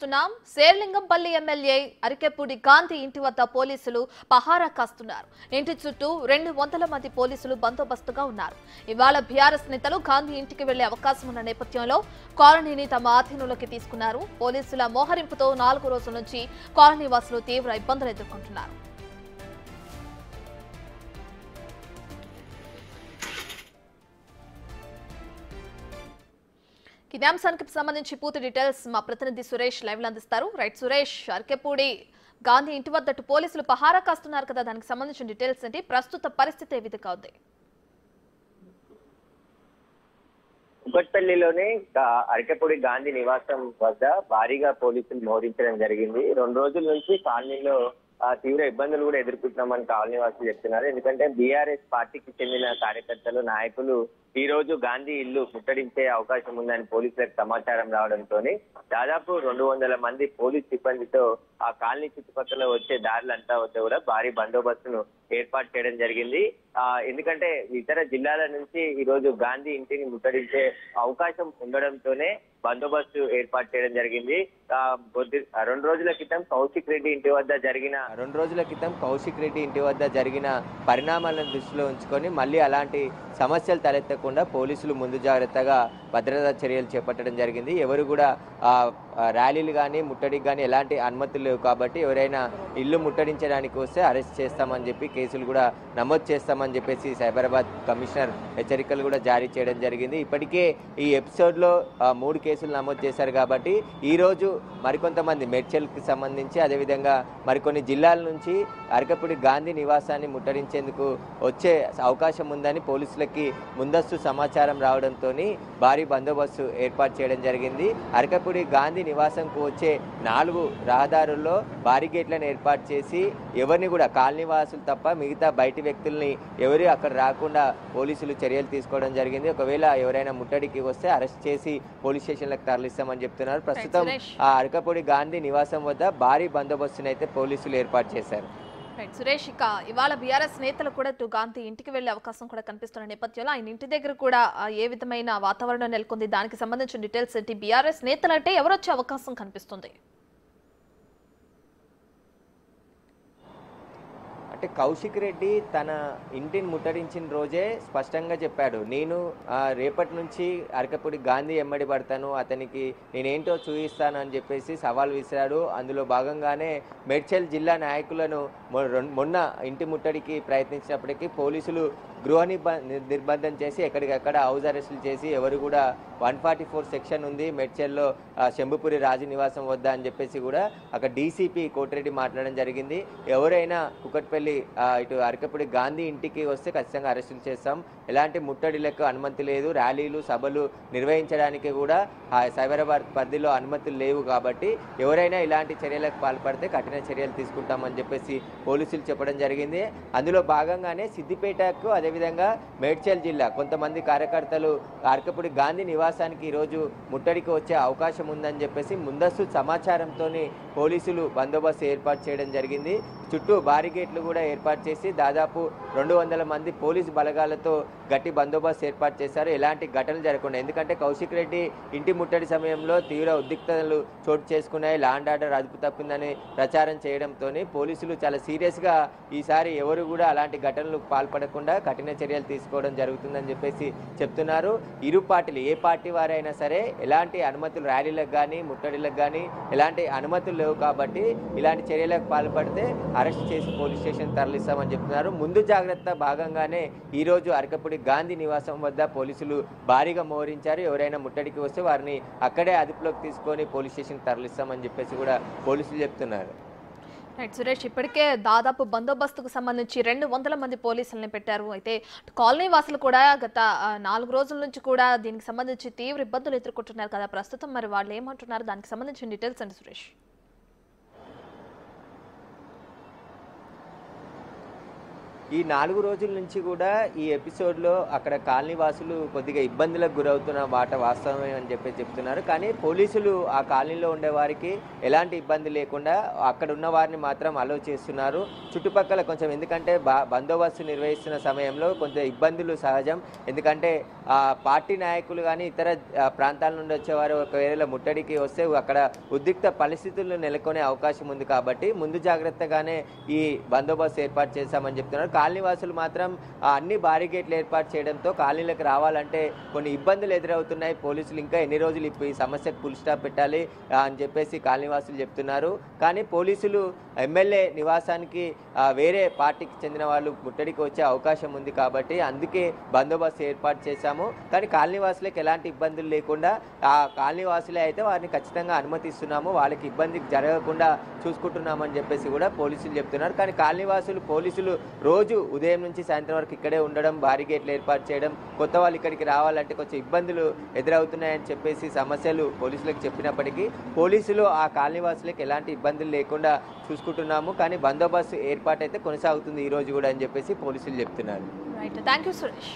చూస్తున్నాం. శేర్లింగంపల్లి ఎమ్మెల్యే అరికెపూడి గాంధీ ఇంటి వద్ద పోలీసులు పహారా కాస్తున్నారు. ఇంటి చుట్టూ 200 మంది పోలీసులు బందోబస్తుగా ఉన్నారు. ఇవాళ బీఆర్ఎస్ నేతలు గాంధీ ఇంటికి వెళ్లే అవకాశం ఉన్న నేపథ్యంలో కాలనీని తమ ఆధీనంలోకి తీసుకున్నారు. పోలీసుల మోహరింపుతో 4 రోజుల నుంచి కాలనీ వాసులు తీవ్ర ఇబ్బందులు ఎదుర్కొంటున్నారు. ఇదే అంశానికి సంబంధించి పూర్తి డీటెయిల్స్ మా ప్రతినిధి సురేష్ లైవ్ లో అందిస్తారు. రైట్ సురేష్, అరికెపూడి గాంధీ ఇంటి వద్ద పోలీసులు పహారా కాస్తున్నారు కదా, దానికి సంబంధించిన డీటెయిల్స్ ఏంటి? ప్రస్తుత పరిస్థితి ఏ విధంగా ఉంది? కుకట్పల్లిలోని అరికెపూడి గాంధీ నివాసం వద్ద భారీగా పోలీసులు మోహరించడం జరిగింది. 2 రోజుల నుంచి కాలనీలో తీవ్ర ఇబ్బందులు కూడా ఎదుర్కొంటున్నామని కాలనీ వాసులు చెప్తున్నారు. ఎందుకంటే బీఆర్ఎస్ పార్టీకి చెందిన కార్యకర్తలు, నాయకులు ఈ రోజు గాంధీ ఇల్లు ముట్టడించే అవకాశం ఉందని పోలీసులకు సమాచారం రావడంతో దాదాపు 200 మంది పోలీస్ సిబ్బందితో ఆ కాలనీ చుట్టుపక్కల వచ్చే దారులంతా వద్ద కూడా భారీ బందోబస్తును ఏర్పాటు చేయడం జరిగింది. ఎందుకంటే ఇతర జిల్లాల నుంచి ఈ రోజు గాంధీ ఇంటిని ముట్టడించే అవకాశం ఉండడంతోనే బందోబస్తు ఏర్పాటు చేయడం జరిగింది. 2 రోజుల క్రితం కౌశిక్ రెడ్డి ఇంటి వద్ద జరిగిన పరిణామాలను దృష్టిలో ఉంచుకొని మళ్ళీ అలాంటి సమస్యలు తలెత్తకుండా పోలీసులు ముందు జాగ్రత్తగా భద్రతా చర్యలు చేపట్టడం జరిగింది. ఎవరు కూడా ర్యాలీలు కానీ ముట్టడికి కానీ ఎలాంటి అనుమతులు లేవు కాబట్టి ఎవరైనా ఇల్లు ముట్టడించడానికి వస్తే అరెస్ట్ చేస్తామని చెప్పి కేసులు కూడా నమోదు చేస్తామని చెప్పేసి సైబరాబాద్ కమిషనర్ హెచ్చరికలు కూడా జారీ చేయడం జరిగింది. ఇప్పటికే ఈ ఎపిసోడ్లో 3 కేసులు నమోదు చేశారు కాబట్టి ఈరోజు మరికొంతమంది మేడ్చల్కి సంబంధించి అదేవిధంగా మరికొన్ని జిల్లాల నుంచి అరికెపూడి గాంధీ నివాసాన్ని ముట్టడించేందుకు వచ్చే అవకాశం ఉందని పోలీసులకి ముందస్తు సమాచారం రావడంతో భారీ బందోబస్తు ఏర్పాటు చేయడం జరిగింది. అరికెపూడి గాంధీ నివాసంకు వచ్చే 4 రహదారుల్లో భారీ గేట్లను ఏర్పాటు చేసి ఎవరిని కూడా కాలనీ వాసులు తప్ప మిగతా బయటి వ్యక్తుల్ని ఎవరు అక్కడ రాకుండా పోలీసులు చర్యలు తీసుకోవడం జరిగింది. ఒకవేళ ఎవరైనా ముట్టడికి వస్తే అరెస్ట్ చేసి పోలీస్ స్టేషన్లకు తరలిస్తామని చెప్తున్నారు. ప్రస్తుతం ఆ అరికెపూడి గాంధీ నివాసం వద్ద భారీ బందోబస్తును అయితే పోలీసులు ఏర్పాటు చేశారు. సురేష్, ఇక ఇవాళ బీఆర్ఎస్ నేతలు కూడా గాంధీ ఇంటికి వెళ్లే అవకాశం కూడా కనిపిస్తున్న నేపథ్యంలో ఆయన ఇంటి దగ్గర కూడా ఏ విధమైన వాతావరణం నెలకొంది, దానికి సంబంధించిన డీటెయిల్స్ ఏంటి? బీఆర్ఎస్ నేతలు అంటే ఎవరు వచ్చే అవకాశం కనిపిస్తుంది? అంటే కౌశిక్ రెడ్డి తన ఇంటిని ముట్టడించిన రోజే స్పష్టంగా చెప్పాడు, నేను రేపటి నుంచి అరికెపూడి గాంధీ ఎమ్మడి పడతాను, అతనికి నేనేంటో చూపిస్తాను అని చెప్పేసి సవాల్ విసిరాడు. అందులో భాగంగానే మేడ్చల్ జిల్లా నాయకులను మొన్న ఇంటి ముట్టడికి ప్రయత్నించినప్పటికీ పోలీసులు గృహ నిర్బంధం చేసి ఎక్కడికక్కడ హౌస్ అరెస్టులు చేసి ఎవరు కూడా 144 సెక్షన్ ఉంది మేడ్చల్లో శంభుపురి రాజు నివాసం వద్ద అని చెప్పేసి కూడా అక్కడ డీసీపీ కోటిరెడ్డి మాట్లాడడం జరిగింది. ఎవరైనా కుకట్పల్లి ఇటు అరికెపూడి గాంధీ ఇంటికి వస్తే ఖచ్చితంగా అరెస్టులు చేస్తాం, ఎలాంటి ముట్టడిలకు అనుమతి లేదు, ర్యాలీలు సభలు నిర్వహించడానికి కూడా సైబరాబాద్ పరిధిలో అనుమతులు లేవు కాబట్టి ఎవరైనా ఇలాంటి చర్యలకు పాల్పడితే కఠిన చర్యలు తీసుకుంటామని చెప్పేసి పోలీసులు చెప్పడం జరిగింది. అందులో భాగంగానే సిద్దిపేటకు అదేవిధంగా మేడ్చల్ జిల్లా కొంతమంది కార్యకర్తలు అరికెపూడి గాంధీ నివాసానికి ఈరోజు ముట్టడికి వచ్చే అవకాశం ఉందని చెప్పేసి ముందస్తు సమాచారంతో పోలీసులు బందోబస్తు ఏర్పాటు చేయడం జరిగింది. చుట్టూ బారిగేట్లు కూడా ఏర్పాటు చేసి దాదాపు 200 మంది పోలీసు బలగాలతో గట్టి బందోబస్తు ఏర్పాటు చేశారు. ఎలాంటి ఘటనలు జరగకుండా, ఎందుకంటే కౌశిక్ రెడ్డి ఇంటి ముట్టడి సమయంలో తీవ్ర ఉద్రిక్తతలు చోటు చేసుకున్నాయి, లా అండ్ ఆర్డర్ అదుపు తప్పిందని ప్రచారం చేయడంతో పోలీసులు చాలా సీరియస్గా ఈసారి ఎవరు కూడా అలాంటి ఘటనలు పాల్పడకుండా కఠిన చర్యలు తీసుకోవడం జరుగుతుందని చెప్పేసి చెప్తున్నారు. ఇరు పార్టీలు ఏ పార్టీ వారైనా సరే ఎలాంటి అనుమతులు ర్యాలీలకు కానీ ముట్టడిలకు కానీ ఎలాంటి అనుమతులు లేవు కాబట్టి ఇలాంటి చర్యలకు పాల్పడితే అరెస్ట్ చేసి పోలీస్ స్టేషన్ తరలిస్తామని చెప్తున్నారు. ముందు జాగ్రత్త భాగంగానే ఈరోజు అరికెపూడి గాంధీ నివాసం వద్ద పోలీసులు భారీగా మోహరించారు. ఎవరైనా ముట్టడికి వస్తే వారిని అక్కడే అదుపులోకి తీసుకొని పోలీస్ స్టేషన్ తరలిస్తామని చెప్పేసి కూడా పోలీసులు చెప్తున్నారు. రైట్ సురేష్, ఇప్పటికే దాదాపు బందోబస్తుకు సంబంధించి 200 మంది పోలీసులను పెట్టారు. అయితే కాలనీ వాసులు కూడా గత 4 రోజుల నుంచి కూడా దీనికి సంబంధించి తీవ్ర ఇబ్బందులు ఎదుర్కొంటున్నారు కదా, ప్రస్తుతం మరి వాళ్ళు ఏమంటున్నారు, దానికి సంబంధించిన డీటెయిల్స్ అండి సురేష్? ఈ 4 రోజుల నుంచి కూడా ఈ ఎపిసోడ్లో అక్కడ కాలనీ వాసులు కొద్దిగా ఇబ్బందులకు గురవుతున్న మాట వాస్తవమే అని చెప్పి చెప్తున్నారు. కానీ పోలీసులు ఆ కాలనీలో ఉండే వారికి ఎలాంటి ఇబ్బంది లేకుండా అక్కడ ఉన్న వారిని మాత్రం అలో చేస్తున్నారు. చుట్టుపక్కల కొంచెం ఎందుకంటే బందోబస్తు నిర్వహిస్తున్న సమయంలో కొంచెం ఇబ్బందులు సహజం. ఎందుకంటే పార్టీ నాయకులు కానీ ఇతర ప్రాంతాల నుండి వచ్చేవారు ఒకవేళ ముట్టడికి వస్తే అక్కడ ఉద్రిక్త పరిస్థితులు నెలకొనే అవకాశం ఉంది. కాబట్టి ముందు జాగ్రత్తగానే ఈ బందోబస్తు ఏర్పాటు చేశామని చెప్తున్నారు. కాలనీ వాసులు మాత్రం అన్ని బారిగేట్లు ఏర్పాటు చేయడంతో కాలనీలకు రావాలంటే కొన్ని ఇబ్బందులు ఎదురవుతున్నాయి. పోలీసులు ఇంకా ఎన్ని రోజులు ఈ సమస్యకు ఫుల్ స్టాప్ పెట్టాలి అని చెప్పేసి కాలనీ వాసులు చెప్తున్నారు. కానీ పోలీసులు ఎమ్మెల్యే నివాసానికి వేరే పార్టీకి చెందిన వాళ్ళు ముట్టడికి వచ్చే అవకాశం ఉంది. కాబట్టి అందుకే బందోబస్తు ఏర్పాటు చేశాము. కానీ కాలనీ వాసులకు ఎలాంటి ఇబ్బందులు లేకుండా ఆ కాలనీ వాసులే అయితే వారిని ఖచ్చితంగా అనుమతిస్తున్నాము, వాళ్ళకి ఇబ్బంది జరగకుండా చూసుకుంటున్నామని చెప్పేసి కూడా పోలీసులు చెప్తున్నారు. కానీ కాలనీ వాసులు పోలీసులు రోజు ఉదయం నుంచి సాయంత్రం వరకు ఇక్కడే ఉండడం, భారీ గేట్లు ఏర్పాటు చేయడం, కొత్త వాళ్ళు ఇక్కడికి రావాలంటే కొంచెం ఇబ్బందులు ఎదురవుతున్నాయని చెప్పేసి సమస్యలు పోలీసులకు చెప్పినప్పటికీ పోలీసులు ఆ కాలనీ వాసులకు ఎలాంటి ఇబ్బందులు లేకుండా చూసుకుంటున్నాము. కానీ బందోబస్తు ఏర్పాటు అయితే కొనసాగుతుంది ఈ రోజు కూడా అని చెప్పేసి పోలీసులు చెప్తున్నారు. Right, thank you Suresh.